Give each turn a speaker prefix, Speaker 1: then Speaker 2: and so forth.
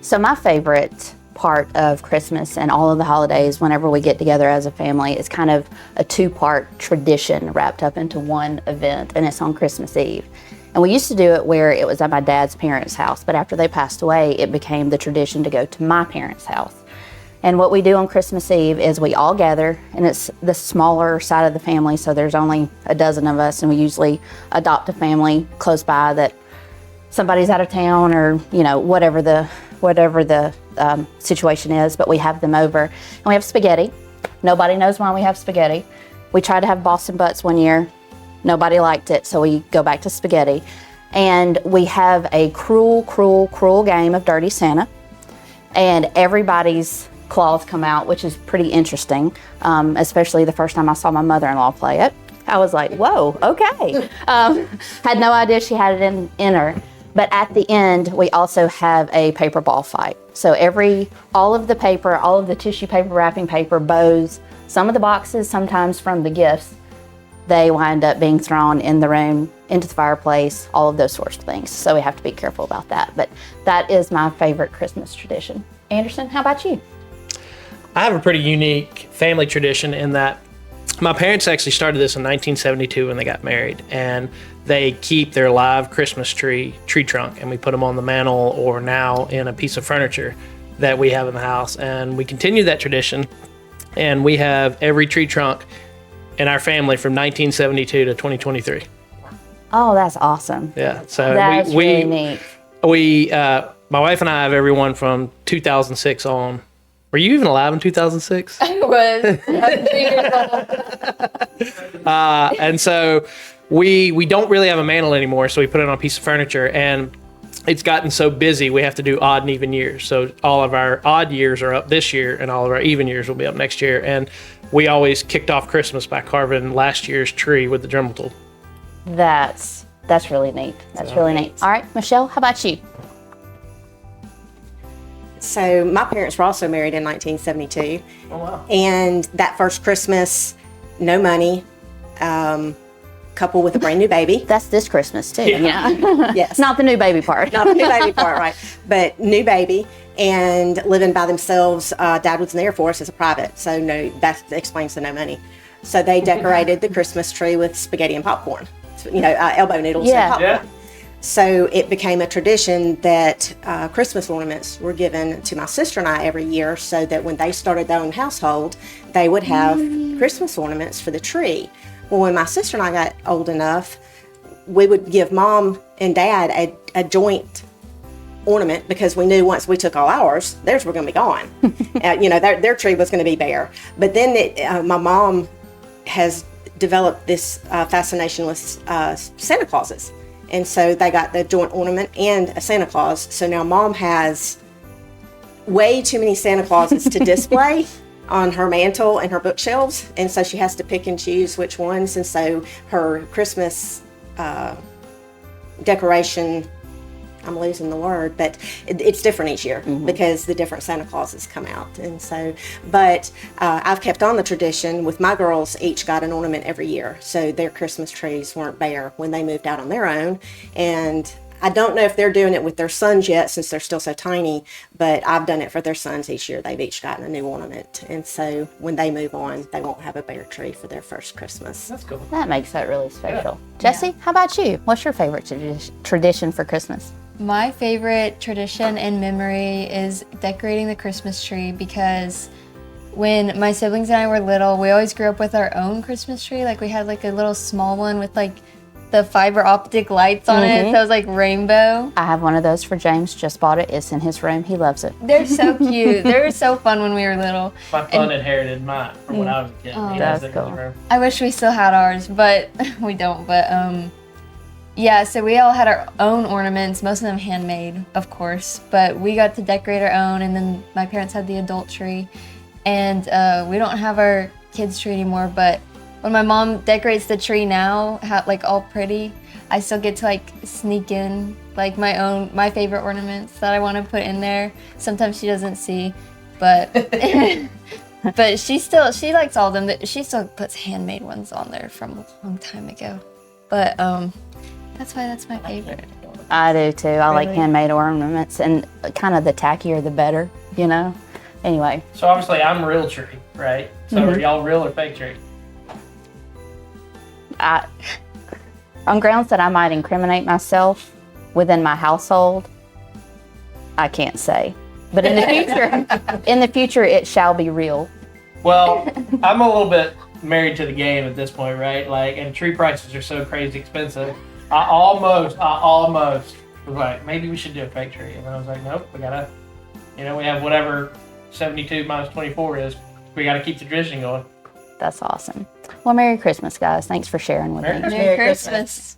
Speaker 1: So my favorite part of Christmas and all of the holidays, whenever we get together as a family, is kind of a two-part tradition wrapped up into one event, and it's on Christmas Eve. And we used to do it where it was at my dad's parents' house, but after they passed away, it became the tradition to go to my parents' house. And what we do on Christmas Eve is we all gather, and it's the smaller side of the family, so there's only a dozen of us, and we usually adopt a family close by that somebody's out of town, or whatever the situation is, but we have them over. And we have spaghetti. Nobody knows why we have spaghetti. We tried to have Boston Butts one year. Nobody liked it, so we go back to spaghetti. And we have a cruel, cruel, cruel game of Dirty Santa. And everybody's claws come out, which is pretty interesting, especially the first time I saw my mother-in-law play it. I was like, whoa, okay. Had no idea she had it in her. But at the end, we also have a paper ball fight. So all of the paper, all of the tissue paper, wrapping paper, bows, some of the boxes, sometimes from the gifts, they wind up being thrown in the room, into the fireplace, all of those sorts of things. So we have to be careful about that. But that is my favorite Christmas tradition. Anderson, how about you?
Speaker 2: I have a pretty unique family tradition in that my parents actually started this in 1972 when they got married, and they keep their live Christmas tree trunk, and we put them on the mantle or now in a piece of furniture that we have in the house. And we continue that tradition, and we have every tree trunk in our family from 1972 to 2023.
Speaker 1: Oh, that's awesome.
Speaker 2: Yeah, so
Speaker 1: that's really neat.
Speaker 2: My wife and I have everyone from 2006 on. Were you even alive in 2006?
Speaker 3: I was. I was 2 years old.
Speaker 2: And so we don't really have a mantle anymore, so we put it on a piece of furniture, and it's gotten so busy we have to do odd and even years. So all of our odd years are up this year, and all of our even years will be up next year. And we always kicked off Christmas by carving last year's tree with the Dremel tool.
Speaker 1: That's really neat. That's really neat. All right, Michelle, how about you?
Speaker 4: So my parents were also married in 1972.
Speaker 2: Oh, wow.
Speaker 4: And that first Christmas, no money, couple with a brand new baby.
Speaker 1: That's this Christmas too.
Speaker 2: Yeah.
Speaker 4: Yes.
Speaker 1: Not the new baby part.
Speaker 4: Not the new baby part, right. But new baby and living by themselves. Dad was in the Air Force as a private, so no, that explains the no money. So they decorated the Christmas tree with spaghetti and popcorn, elbow noodles and popcorn.
Speaker 2: Yeah.
Speaker 4: So it became a tradition that Christmas ornaments were given to my sister and I every year, so that when they started their own household, they would have Christmas ornaments for the tree. Well, when my sister and I got old enough, we would give Mom and Dad a joint ornament, because we knew once we took all ours, theirs were going to be gone. Their tree was going to be bare. But then my mom has developed this fascination with Santa Clauses. And so they got the joint ornament and a Santa Claus. So now Mom has way too many Santa Clauses to display on her mantle and her bookshelves. And so she has to pick and choose which ones. And so her Christmas decoration, I'm losing the word, but it's different each year because the different Santa Clauses come out. And so, but I've kept on the tradition with my girls, each got an ornament every year. So their Christmas trees weren't bare when they moved out on their own. And I don't know if they're doing it with their sons yet, since they're still so tiny, but I've done it for their sons each year. They've each gotten a new ornament. And so when they move on, they won't have a bare tree for their first Christmas.
Speaker 2: That's cool.
Speaker 1: That makes that really special. Jesse, how about you? What's your favorite tradition for Christmas?
Speaker 3: My favorite tradition and memory is decorating the Christmas tree, because when my siblings and I were little, we always grew up with our own Christmas tree. Like we had like a little small one with like the fiber optic lights on it. So it was like rainbow.
Speaker 1: I have one of those for James. Just bought it. It's in his room. He loves it.
Speaker 3: They're so cute. They were so fun when we were little.
Speaker 2: My son inherited mine from when I was a kid.
Speaker 1: Oh,
Speaker 2: He
Speaker 1: that's
Speaker 2: has it in his
Speaker 1: cool.
Speaker 2: room.
Speaker 3: I wish we still had ours, but we don't. But yeah, so we all had our own ornaments, most of them handmade, of course, but we got to decorate our own, and then my parents had the adult tree. And we don't have our kids' tree anymore, but when my mom decorates the tree now, like all pretty, I still get to like sneak in like my favorite ornaments that I want to put in there. Sometimes she doesn't see, but but she likes all of them. She still puts handmade ones on there from a long time ago. But that's why that's my favorite.
Speaker 1: I do too. I like
Speaker 3: Really?
Speaker 1: handmade ornaments, and kind of the tackier the better, you know? Anyway,
Speaker 2: So obviously I'm real tree, right? So are y'all real or fake tree?
Speaker 1: on grounds that I might incriminate myself within my household, I can't say. But in the future, it shall be real.
Speaker 2: Well, I'm a little bit married to the game at this point, right? Like, and tree prices are so crazy expensive. I almost was like, maybe we should do a fake tree. And then I was like, nope, we gotta, we have whatever 72 minus 24 is. We gotta keep the tradition going.
Speaker 1: That's awesome. Well, Merry Christmas, guys. Thanks for sharing with
Speaker 2: Merry
Speaker 1: me.
Speaker 2: Christmas.
Speaker 3: Merry Christmas.